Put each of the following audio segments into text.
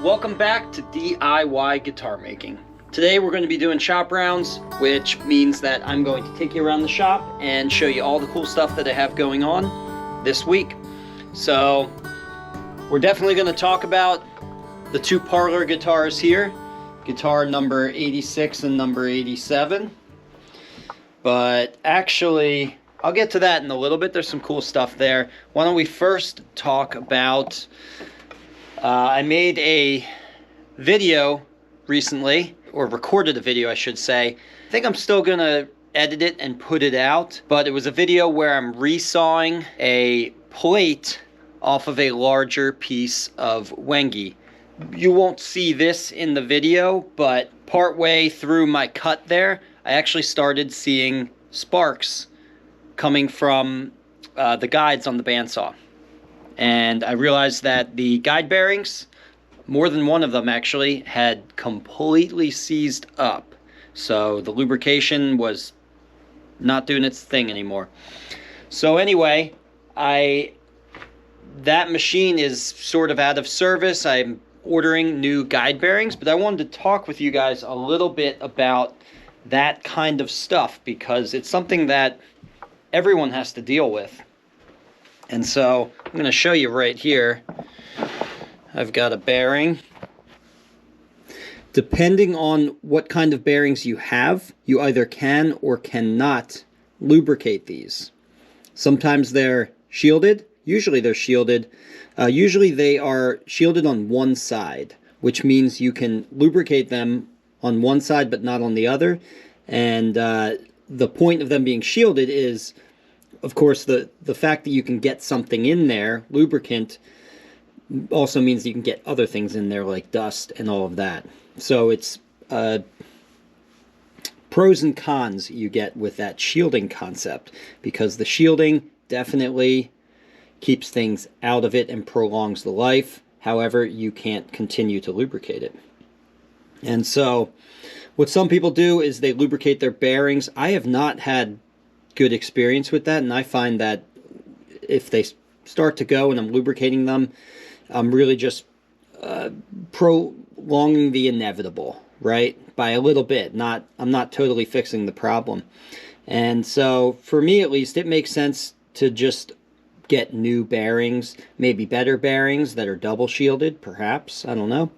Welcome back to DIY guitar making. Today we're going to be doing shop rounds, which means that I'm going to take you around the shop and show you all the cool stuff that I have going on this week. So we're definitely going to talk about the two Parlor guitars here, guitar number 86 and number 87. But actually, I'll get to that in a little bit. There's some cool stuff there. Why don't we first talk about, I made a video recently, or recorded a video I should say. I think I'm still gonna edit it and put it out, but it was a video where I'm resawing a plate off of a larger piece of Wengi. You won't see this in the video, but partway through my cut there, I actually started seeing sparks coming from the guides on the bandsaw. And I realized that the guide bearings, more than one of them actually, had completely seized up. So the lubrication was not doing its thing anymore. So anyway, that machine is sort of out of service. I'm ordering new guide bearings, but I wanted to talk with you guys a little bit about that kind of stuff because it's something that everyone has to deal with. And so I'm going to show you right here. I've got a bearing. Depending on what kind of bearings you have, you either can or cannot lubricate these. Sometimes they're shielded. Usually they're shielded. Usually they are shielded on one side, which means you can lubricate them on one side but not on the other. And the point of them being shielded is, of course, the fact that you can get something in there, lubricant, also means you can get other things in there like dust and all of that. So it's pros and cons you get with that shielding concept, because the shielding definitely keeps things out of it and prolongs the life. However, you can't continue to lubricate it. And so what some people do is they lubricate their bearings. I have not had good experience with that, and I find that if they start to go and I'm lubricating them, I'm really just prolonging the inevitable, right? By a little bit. I'm not totally fixing the problem. And so for me at least, it makes sense to just get new bearings, maybe better bearings that are double shielded, perhaps, I don't know.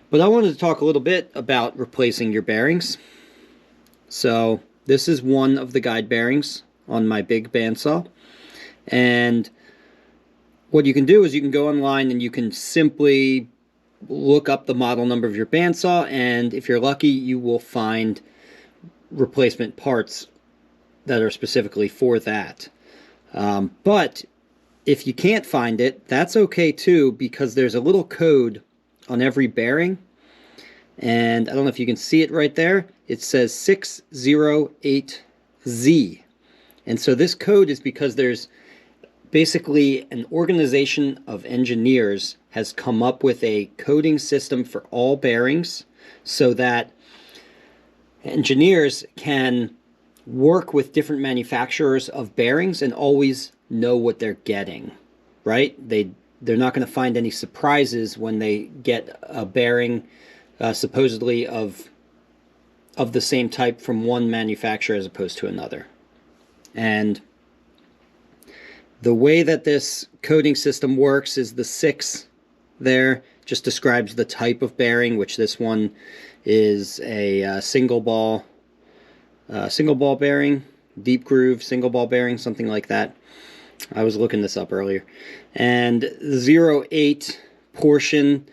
But I wanted to talk a little bit about replacing your bearings. So this is one of the guide bearings on my big bandsaw. And what you can do is you can go online and you can simply look up the model number of your bandsaw, and if you're lucky, you will find replacement parts that are specifically for that. But if you can't find it, that's okay too, because there's a little code on every bearing. And I don't know if you can see it right there. It says 608Z. And so this code is because there's basically an organization of engineers has come up with a coding system for all bearings so that engineers can work with different manufacturers of bearings and always know what they're getting, right? They're not going to find any surprises when they get a bearing supposedly of the same type from one manufacturer as opposed to another. And the way that this coding system works is the 6 there just describes the type of bearing, which this one is a single ball bearing, deep groove single ball bearing, something like that. I was looking this up earlier. And the 08 portion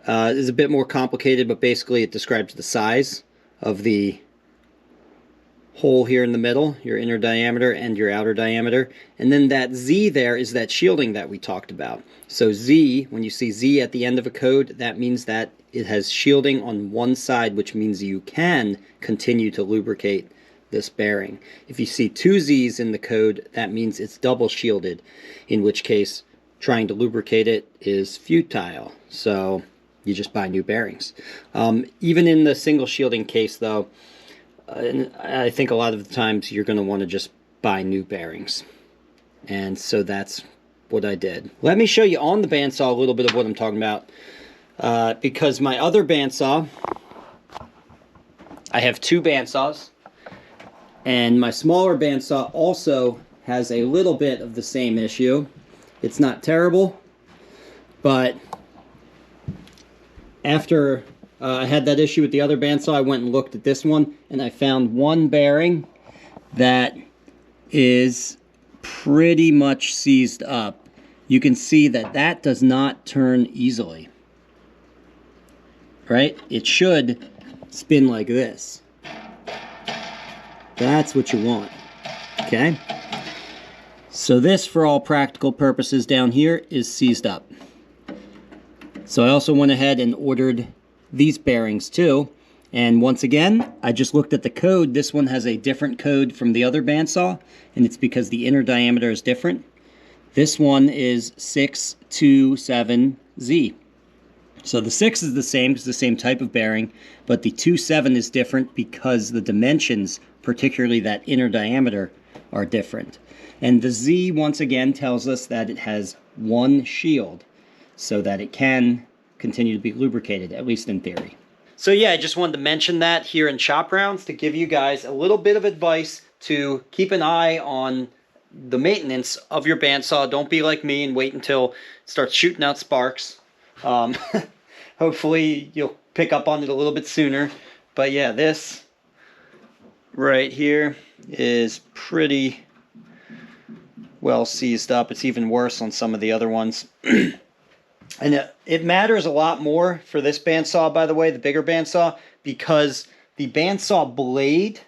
is a bit more complicated, but basically it describes the size of the hole here in the middle, your inner diameter and your outer diameter. And then that Z there is that shielding that we talked about. So Z, when you see Z at the end of a code, that means that it has shielding on one side, which means you can continue to lubricate this bearing. If you see 2 Z's in the code, that means it's double shielded, in which case trying to lubricate it is futile. So you just buy new bearings. Even in the single shielding case though, I think a lot of the times you're going to want to just buy new bearings. And so that's what I did. Let me show you on the bandsaw a little bit of what I'm talking about. because my other bandsaw, I have two bandsaws, and my smaller bandsaw also has a little bit of the same issue. It's not terrible, but after I had that issue with the other bandsaw, I went and looked at this one, and I found one bearing that is pretty much seized up. You can see that that does not turn easily, right? It should spin like this. That's what you want, okay? So this, for all practical purposes down here, is seized up. So I also went ahead and ordered these bearings too. And once again, I just looked at the code. This one has a different code from the other bandsaw, and it's because the inner diameter is different. This one is 627Z. So the 6 is the same, it's the same type of bearing, but the 27 is different because the dimensions, particularly that inner diameter, are different. And the Z, once again, tells us that it has one shield, so that it can continue to be lubricated, at least in theory. So yeah, I just wanted to mention that here in Shop Rounds to give you guys a little bit of advice to keep an eye on the maintenance of your bandsaw. Don't be like me and wait until it starts shooting out sparks. Hopefully you'll pick up on it a little bit sooner. But yeah, this right here is pretty well seized up. It's even worse on some of the other ones. And it matters a lot more for this bandsaw, by the way, the bigger bandsaw, because the bandsaw blade,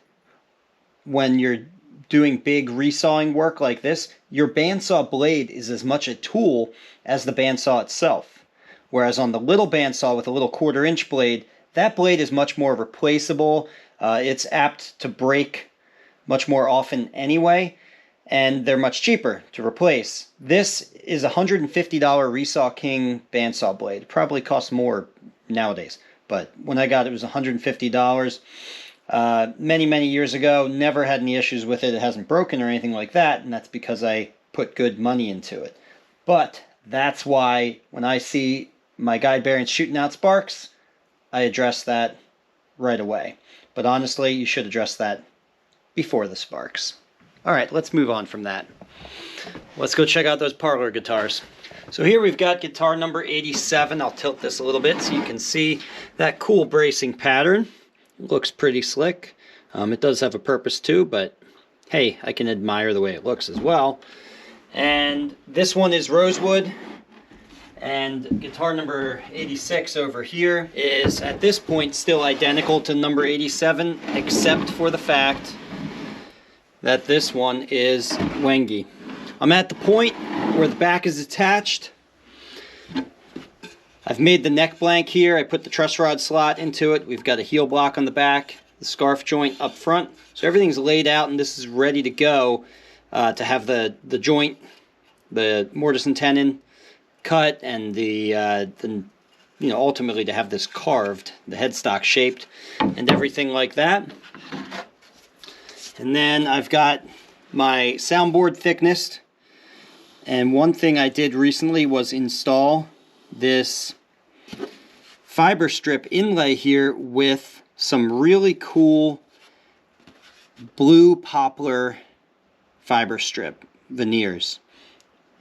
when you're doing big resawing work like this, your bandsaw blade is as much a tool as the bandsaw itself. Whereas on the little bandsaw with a little 1/4-inch blade, that blade is much more replaceable. It's apt to break much more often anyway, and they're much cheaper to replace. This is a $150 Resaw King bandsaw blade. It probably costs more nowadays, but when I got it, it was $150. Many years ago. Never had any issues with it. It hasn't broken or anything like that, and that's because I put good money into it. But that's why when I see my guide bearings shooting out sparks, I address that right away. But honestly, you should address that before the sparks. Alright, let's move on from that. Let's go check out those Parlor guitars. So here we've got guitar number 87. I'll tilt this a little bit so you can see that cool bracing pattern. It looks pretty slick. It does have a purpose too, but hey, I can admire the way it looks as well. And this one is rosewood. And guitar number 86 over here is at this point still identical to number 87, except for the fact that this one is wangy. I'm at the point where the back is attached. I've made the neck blank here. I put the truss rod slot into it. We've got a heel block on the back, the scarf joint up front. So everything's laid out and this is ready to go to have the joint, the mortise and tenon cut, and ultimately to have this carved, the headstock shaped and everything like that. And then I've got my soundboard thickness. And one thing I did recently was install this fiber strip inlay here with some really cool blue poplar fiber strip veneers.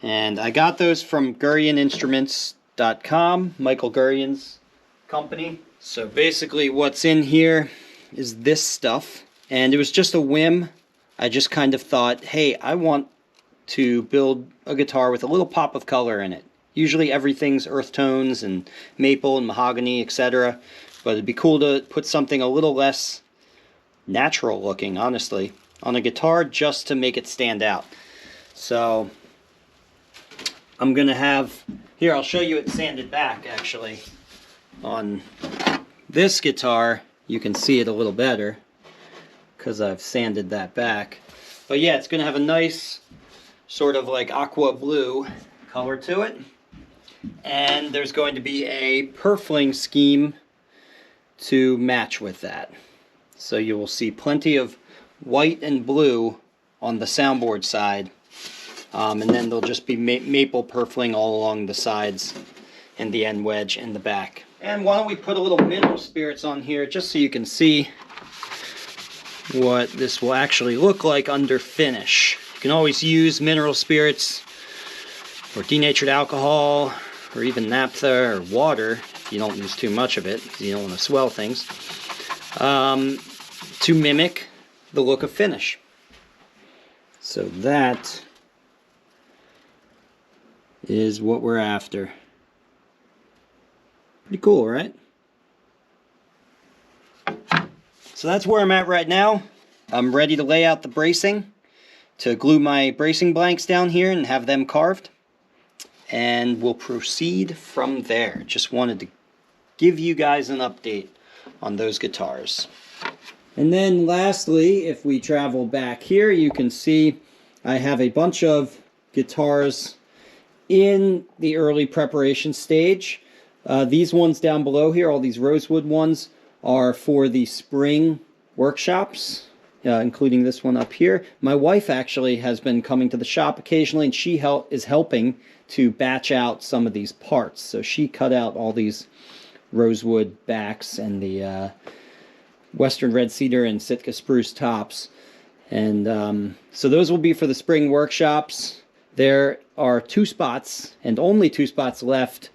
And I got those from GurrianInstruments.com, Michael Gurrian's company. So basically what's in here is this stuff. And it was just a whim. I just kind of thought, hey, I want to build a guitar with a little pop of color in it. Usually everything's earth tones and maple and mahogany, etc. But it'd be cool to put something a little less natural looking, honestly, on a guitar just to make it stand out. So I'm going to have, here I'll show you it sanded back actually. On this guitar you can see it a little better because I've sanded that back. But yeah, it's going to have a nice sort of like aqua blue color to it. And there's going to be a purfling scheme to match with that. So you will see plenty of white and blue on the soundboard side. And then there'll just be maple purfling all along the sides and the end wedge in the back. And why don't we put a little mineral spirits on here just so you can see what this will actually look like under finish. You can always use mineral spirits or denatured alcohol or even naphtha or water if you don't use too much of it because you don't want to swell things, to mimic the look of finish. So that is what we're after. Pretty cool, right? So that's where I'm at right now. I'm ready to lay out the bracing, to glue my bracing blanks down here and have them carved. And we'll proceed from there. Just wanted to give you guys an update on those guitars. And then lastly, if we travel back here, you can see I have a bunch of guitars in the early preparation stage. These ones down below here, all these rosewood ones, are for the spring workshops, including this one up here. My wife actually has been coming to the shop occasionally, and she is helping to batch out some of these parts. So she cut out all these rosewood backs and the western red cedar and Sitka spruce tops. And so those will be for the spring workshops. There are 2 spots, and only 2 spots left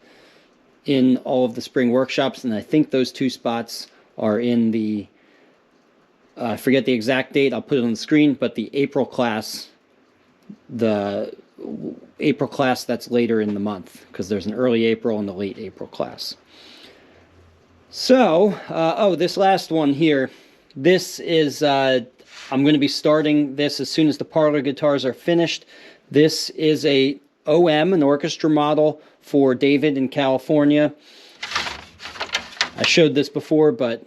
in all of the spring workshops, and I think those 2 spots are in the, I forget the exact date, I'll put it on the screen, but the April class that's later in the month, because there's an early April and a late April class. So, this last one here, this is, I'm going to be starting this as soon as the Parlor guitars are finished. This is a OM, an orchestra model for David in California. I showed this before, but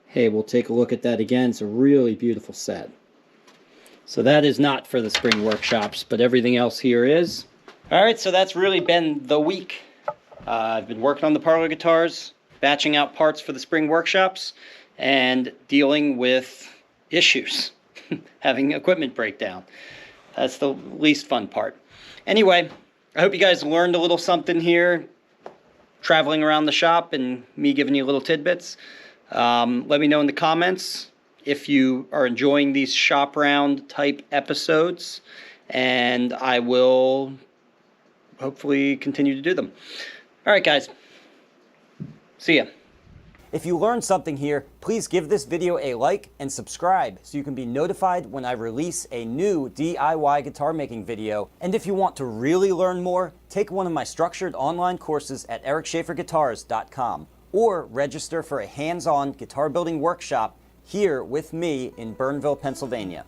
hey, we'll take a look at that again. It's a really beautiful set. So that is not for the spring workshops, but everything else here is. Alright, so that's really been the week. I've been working on the Parlor guitars, batching out parts for the spring workshops, and dealing with issues. Having equipment breakdown. That's the least fun part. Anyway, I hope you guys learned a little something here, traveling around the shop and me giving you little tidbits. Let me know in the comments if you are enjoying these shop round type episodes, and I will hopefully continue to do them. Alright guys, see ya. If you learned something here, please give this video a like and subscribe so you can be notified when I release a new DIY guitar making video. And if you want to really learn more, take one of my structured online courses at ericschaferguitars.com or register for a hands-on guitar building workshop here with me in Burnville, Pennsylvania.